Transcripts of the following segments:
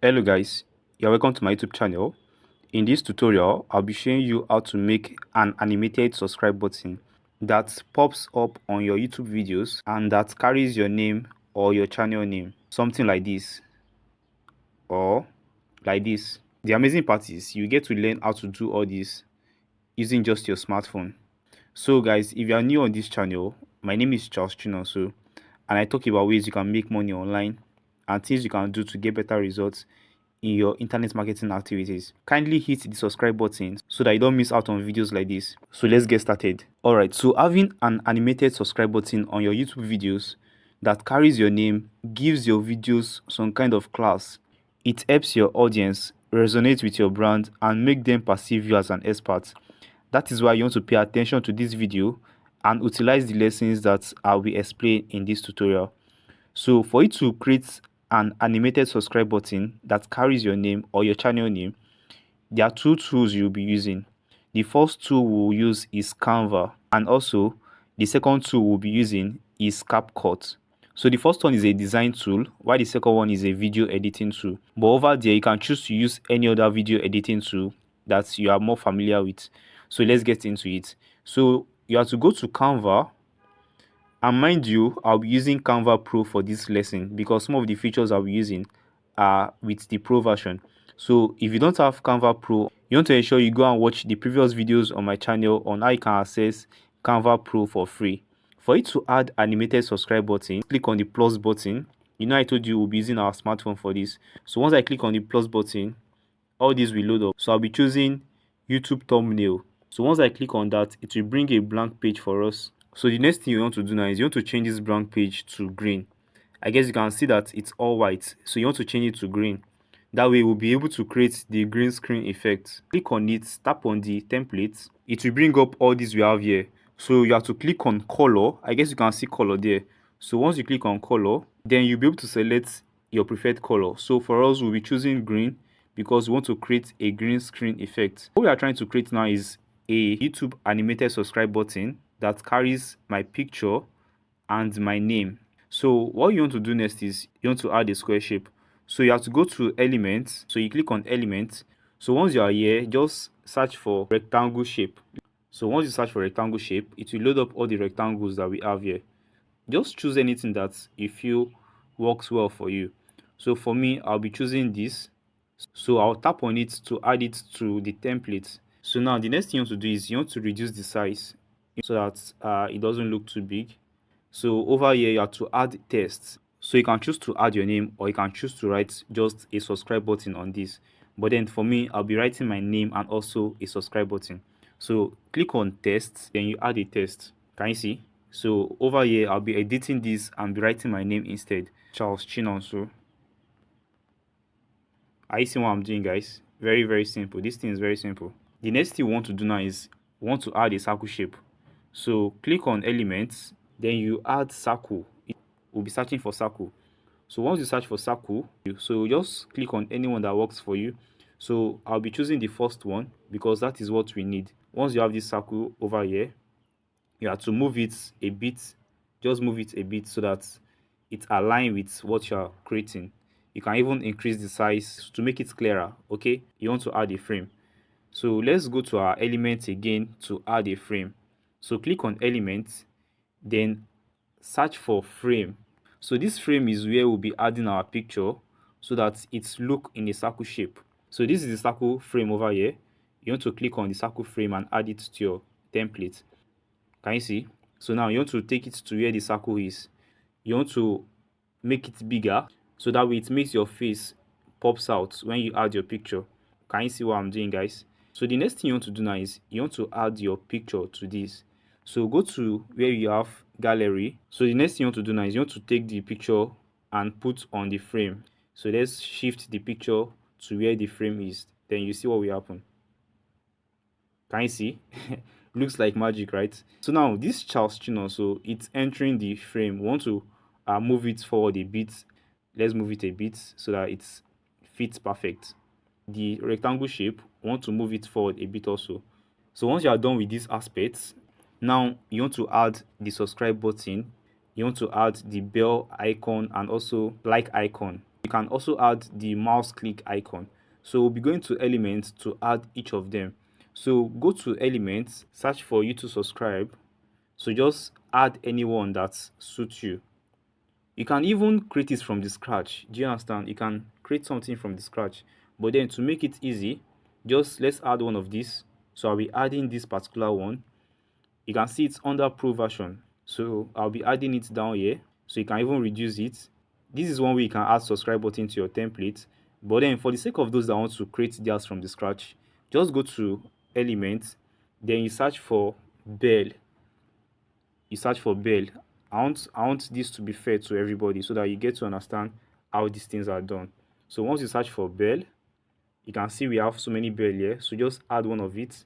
Hello guys, you're welcome to my YouTube channel. In this tutorial, I'll be showing you how to make an animated subscribe button that pops up on your YouTube videos and that carries your name or your channel name. Something like this or like this. The amazing part is you get to learn how to do all this using just your smartphone. So guys, if you are new on this channel, my name is Charles Chinonso and I talk about ways you can make money online and things you can do to get better results in your internet marketing activities. Kindly hit the subscribe button so that you don't miss out on videos like this. So let's get started. Alright, so having an animated subscribe button on your YouTube videos that carries your name gives your videos some kind of class. It helps your audience resonate with your brand and make them perceive you as an expert. That is why you want to pay attention to this video and utilize the lessons that I will explain in this tutorial. So for you to create an animated subscribe button that carries your name or your channel name, there are two tools you'll be using. The first tool we'll use is Canva, and also the second tool we'll be using is CapCut. So the first one is a design tool, while the second one is a video editing tool. But over there, you can choose to use any other video editing tool that you are more familiar with. So let's get into it. So you have to go to Canva, and mind you, I'll be using Canva Pro for this lesson because some of the features I'll be using are with the Pro version. So if you don't have Canva Pro, you want to ensure you go and watch the previous videos on my channel on how you can access Canva Pro for free. For you to add animated subscribe button, click on the plus button. You know I told you we'll be using our smartphone for this. So once I click on the plus button, all this will load up. So I'll be choosing YouTube thumbnail. So once I click on that, it will bring a blank page for us. So the next thing you want to do now is you want to change this blank page to green. I guess you can see that it's all white, so you want to change it to green. That way we'll be able to create the green screen effect. Click on it, tap on the template. It will bring up all these we have here. So you have to click on color. I guess you can see color there. So once you click on color, then you'll be able to select your preferred color. So for us, we'll be choosing green because we want to create a green screen effect. What we are trying to create now is a YouTube animated subscribe button that carries my picture and my name. So what you want to do next is you want to add a square shape. So you have to go to elements. So you click on elements. So once you are here, just search for rectangle shape. So once you search for rectangle shape, it will load up all the rectangles that we have here. Just choose anything that you feel works well for you. So for me, I'll be choosing this. So I'll tap on it to add it to the template. So now the next thing you want to do is you want to reduce the size so that it doesn't look too big. So over here you have to add text. So you can choose to add your name or you can choose to write just a subscribe button on this. But then for me, I'll be writing my name and also a subscribe button. So click on text, then you add a text. Can you see? So over here, I'll be editing this and be writing my name instead. Charles Chinonso. Are you seeing what I'm doing, guys? Very, very simple. This thing is very simple. The next thing we want to do now is we want to add a circle shape. So click on elements, then you add circle. We'll be searching for circle. So once you search for circle, so just click on anyone that works for you. So I'll be choosing the first one because that is what we need. Once you have this circle over here, you have to move it a bit. Just move it a bit so that it aligns with what you're creating. You can even increase the size to make it clearer. Okay, you want to add a frame. So let's go to our element again to add a frame. So click on element, then search for frame. So this frame is where we'll be adding our picture so that it's look in a circle shape. So this is the circle frame over here. You want to click on the circle frame and add it to your template. Can you see? So now you want to take it to where the circle is. You want to make it bigger so that way it makes your face pops out when you add your picture. Can you see what I'm doing, guys? So the next thing you want to do now is you want to add your picture to this. So go to where you have gallery. So the next thing you want to do now is you want to take the picture and put on the frame. So let's shift the picture to where the frame is. Then you see what will happen. Can you see? Looks like magic, right? So now this Charles Chino, so it's entering the frame. We want to move it forward a bit. Let's move it a bit so that it fits perfect. The rectangle shape, we want to move it forward a bit also. So once you are done with these aspects, now you want to add the subscribe button. You want to add the bell icon and also like icon. You can also add the mouse click icon. So we'll be going to elements to add each of them. So go to elements, search for YouTube subscribe. So just add anyone that suits you. You can even create it from the scratch. Do you understand? You can create something from the scratch. But then to make it easy, just let's add one of these. So I'll be adding this particular one. You can see it's under pro version. So I'll be adding it down here. So you can even reduce it. This is one way you can add subscribe button to your template. But then for the sake of those that want to create theirs from the scratch, just go to elements, then you search for bell. You search for bell. I want this to be fair to everybody so that you get to understand how these things are done. So once you search for bell, you can see we have so many bell here. So just add one of it.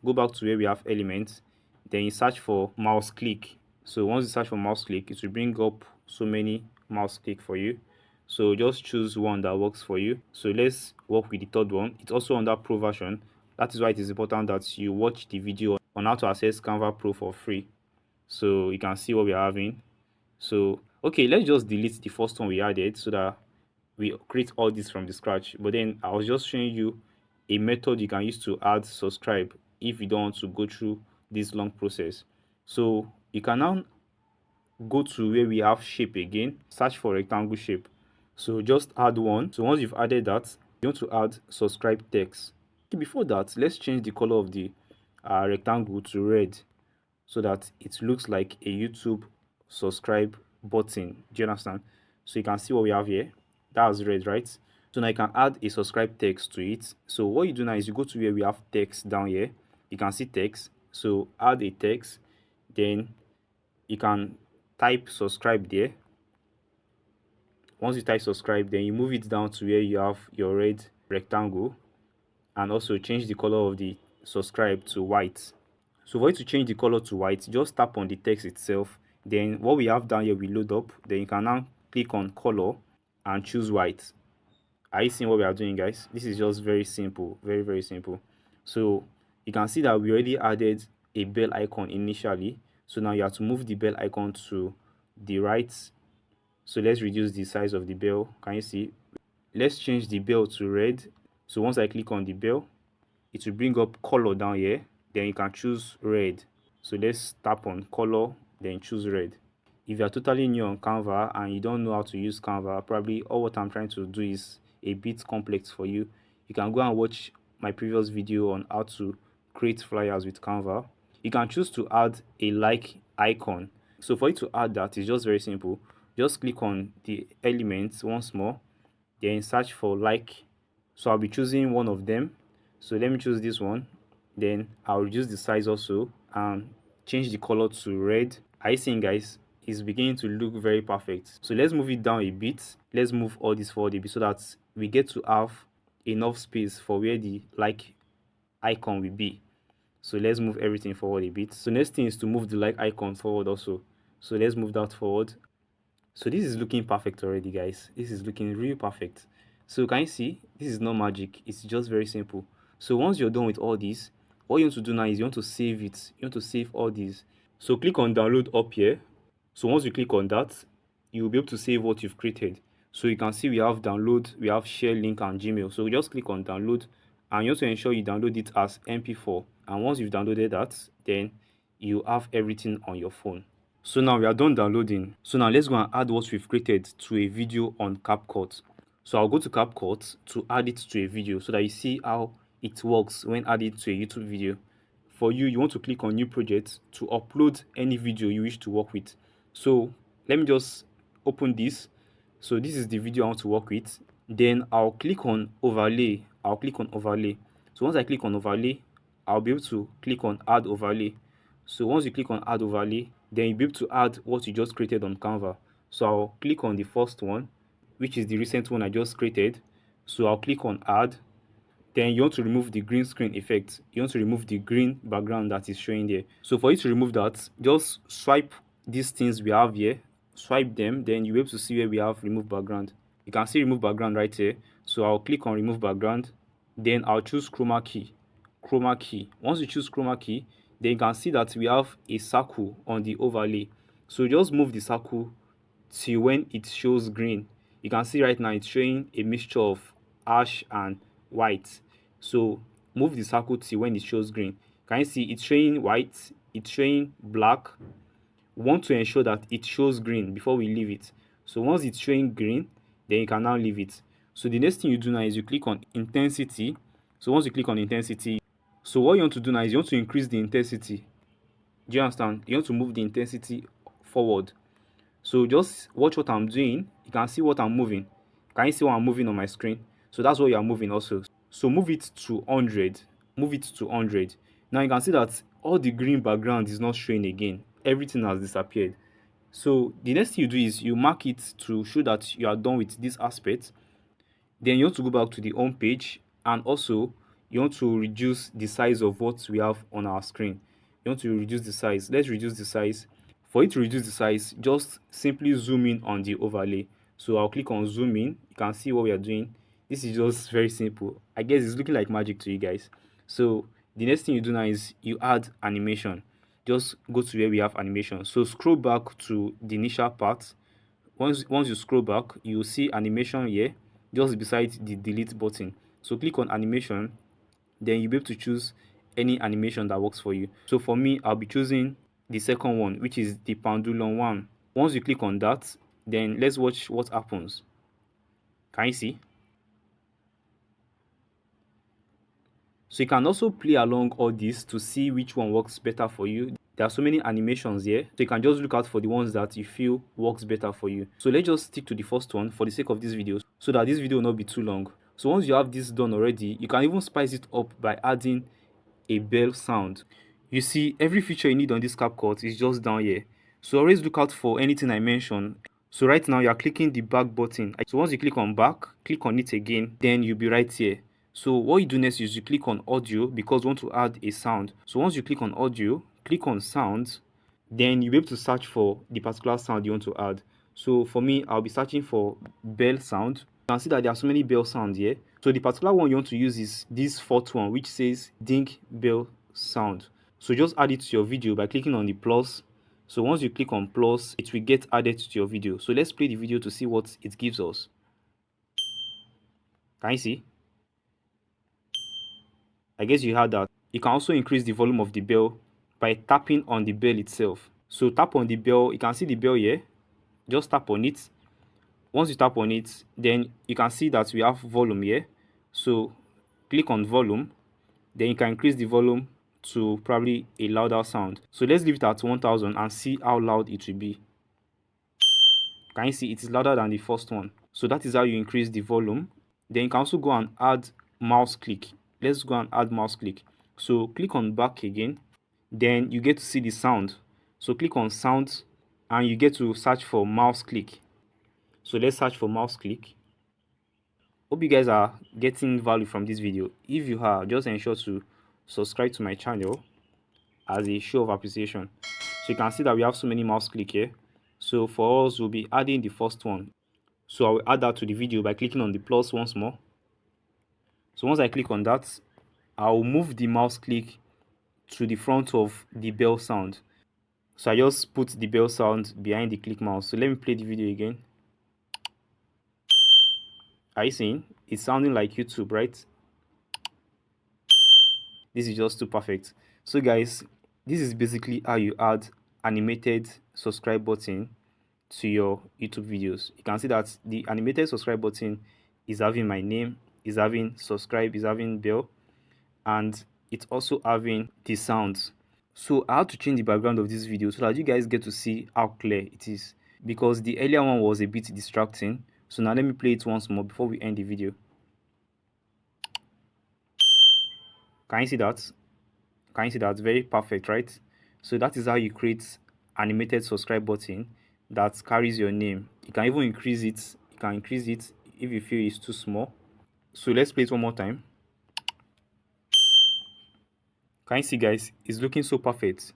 Go back to where we have elements, then you search for mouse click. So once you search for mouse click, it will bring up so many mouse click for you. So just choose one that works for you. So let's work with the third one. It's also under pro version. That is why it is important that you watch the video on how to access Canva Pro for free, so you can see what we're having. So okay, let's just delete the first one we added so that we create all this from the scratch. But then I was just showing you a method you can use to add subscribe if you don't want to go through this long process. So you can now go to where we have shape again, search for rectangle shape. So just add one. So once you've added that, you want to add subscribe text. Okay, before that, let's change the color of the rectangle to red so that it looks like a YouTube subscribe button. Do you understand? So you can see what we have here. That's red, right? So now you can add a subscribe text to it. So what you do now is you go to where we have text down here. You can see text. So add a text. Then you can type subscribe there. Once you type subscribe, then you move it down to where you have your red rectangle, and also change the color of the subscribe to white. So for you to change the color to white, just tap on the text itself. Then what we have down here will load up. Then you can now click on color and choose white. Are you seeing what we are doing, guys? This is just very simple, very, very simple. So you can see that we already added a bell icon initially. So now you have to move the bell icon to the right. So let's reduce the size of the bell. Can you see? Let's change the bell to red. So once I click on the bell, it will bring up color down here. Then you can choose red. So let's tap on color, then choose red. If you are totally new on Canva and you don't know how to use Canva, probably all what I'm trying to do is a bit complex for you, you can go and watch my previous video on how to create flyers with Canva. You can choose to add a like icon. So for you to add that, it's just very simple. Just click on the elements once more, then search for like. So I'll be choosing one of them. So let me choose this one. Then I'll reduce the size also and change the color to red. Are you seeing, guys? It's beginning to look very perfect. So let's move it down a bit. Let's move all this forward a bit so that we get to have enough space for where the like icon will be. So let's move everything forward a bit. So next thing is to move the like icon forward also. So let's move that forward. So this is looking perfect already, guys. This is looking really perfect. So can you see? This is not magic. It's just very simple. So once you're done with all this, what you want to do now is you want to save it. You want to save all these. So click on download up here. So once you click on that, you will be able to save what you've created. So you can see we have download, we have share link and Gmail. So just click on download, and you also ensure you download it as MP4. And once you've downloaded that, then you have everything on your phone. So now we are done downloading. So now let's go and add what we've created to a video on CapCut. So I'll go to CapCut to add it to a video so that you see how it works when added to a YouTube video. For you, you want to click on new project to upload any video you wish to work with. So let me just open this. So this is the video I want to work with. Then I'll click on overlay. I'll click on overlay. So once I click on overlay, I'll be able to click on add overlay. So once you click on add overlay, then you'll be able to add what you just created on Canva. So I'll click on the first one, which is the recent one I just created. So I'll click on add. Then you want to remove the green screen effect. You want to remove the green background that is showing there. So for you to remove that, just swipe these things we have here, swipe them, then you'll be able to see where we have remove background. You can see remove background right here. So I'll click on remove background, then I'll choose chroma key. Chroma key. Once you choose chroma key, then you can see that we have a circle on the overlay. So just move the circle till when it shows green. You can see right now it's showing a mixture of ash and white. So move the circle to when it shows green. Can you see it's showing white, it's showing black. We want to ensure that it shows green before we leave it. So once it's showing green, then you can now leave it. So the next thing you do now is you click on intensity. So once you click on intensity, so what you want to do now is you want to increase the intensity. Do you understand? You want to move the intensity forward. So just watch what I'm doing. You can see what I'm moving. Can you see what I'm moving on my screen? So that's what you are moving also. So move it to 100. Move it to 100. Now you can see that all the green background is not showing again. Everything has disappeared. So the next thing you do is you mark it to show that you are done with this aspect. Then you want to go back to the home page, and also you want to reduce the size of what we have on our screen. You want to reduce the size. Let's reduce the size. For it to reduce the size, just simply zoom in on the overlay. So I'll click on zoom in. You can see what we are doing. This is just very simple. I guess it's looking like magic to you guys. So the next thing you do now is you add animation. Just go to where we have animation. So scroll back to the initial part. Once you scroll back, you'll see animation here just beside the delete button. So click on animation, then you'll be able to choose any animation that works for you. So for me, I'll be choosing the second one, which is the pendulum one. Once you click on that, then let's watch what happens. Can you see? So you can also play along all this to see which one works better for you. There are so many animations here, so you can just look out for the ones that you feel works better for you. So let's just stick to the first one for the sake of this video, so that this video will not be too long. So once you have this done already, you can even spice it up by adding a bell sound. You see, every feature you need on this CapCut is just down here. So always look out for anything I mentioned. So right now you are clicking the back button. So once you click on back, click on it again, then you'll be right here. So what you do next is you click on audio because you want to add a sound. So once you click on audio, click on sounds, then you'll be able to search for the particular sound you want to add. So for me, I'll be searching for bell sound. You can see that there are so many bell sounds here. So the particular one you want to use is this fourth one, which says ding bell sound. So just add it to your video by clicking on the plus. So once you click on plus, it will get added to your video. So let's play the video to see what it gives us. Can you see? I guess you heard that. You can also increase the volume of the bell by tapping on the bell itself. So tap on the bell. You can see the bell here. Just tap on it. Once you tap on it, then you can see that we have volume here. So click on volume. Then you can increase the volume to probably a louder sound. So let's leave it at 1000 and see how loud it will be. Can you see it is louder than the first one? So that is how you increase the volume. Then you can also go and add mouse click. Let's go and add mouse click. So click on back again. Then you get to see the sound. So click on sound and you get to search for mouse click. So let's search for mouse click. Hope you guys are getting value from this video. If you are, just ensure to subscribe to my channel as a show of appreciation. So you can see that we have so many mouse click here. So for us, we'll be adding the first one. So I will add that to the video by clicking on the plus once more. So once I click on that, I will move the mouse click to the front of the bell sound. So I just put the bell sound behind the click mouse. So let me play the video again. Are you seeing? It's sounding like YouTube, right? This is just too perfect. So guys, this is basically how you add animated subscribe button to your YouTube videos. You can see that the animated subscribe button is having my name, is having subscribe, is having bell, and it's also having the sounds. So I had to change the background of this video so that you guys get to see how clear it is, because the earlier one was a bit distracting. So now let me play it once more before we end the video. Can you see that? Can you see that? Very perfect, right? So that is how you create animated subscribe button that carries your name. You can even increase it. You can increase it if you feel it's too small. So let's play it one more time. Can you see, guys? It's looking so perfect,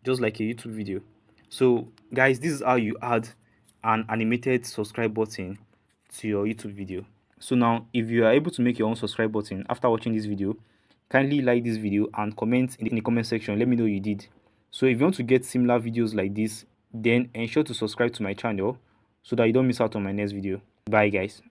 just like a YouTube video. So guys, this is how you add an animated subscribe button to your YouTube video. So now, if you are able to make your own subscribe button after watching this video, kindly like this video and comment in the comment section. Let me know you did. So if you want to get similar videos like this, then ensure to subscribe to my channel so that you don't miss out on my next video. Bye, guys.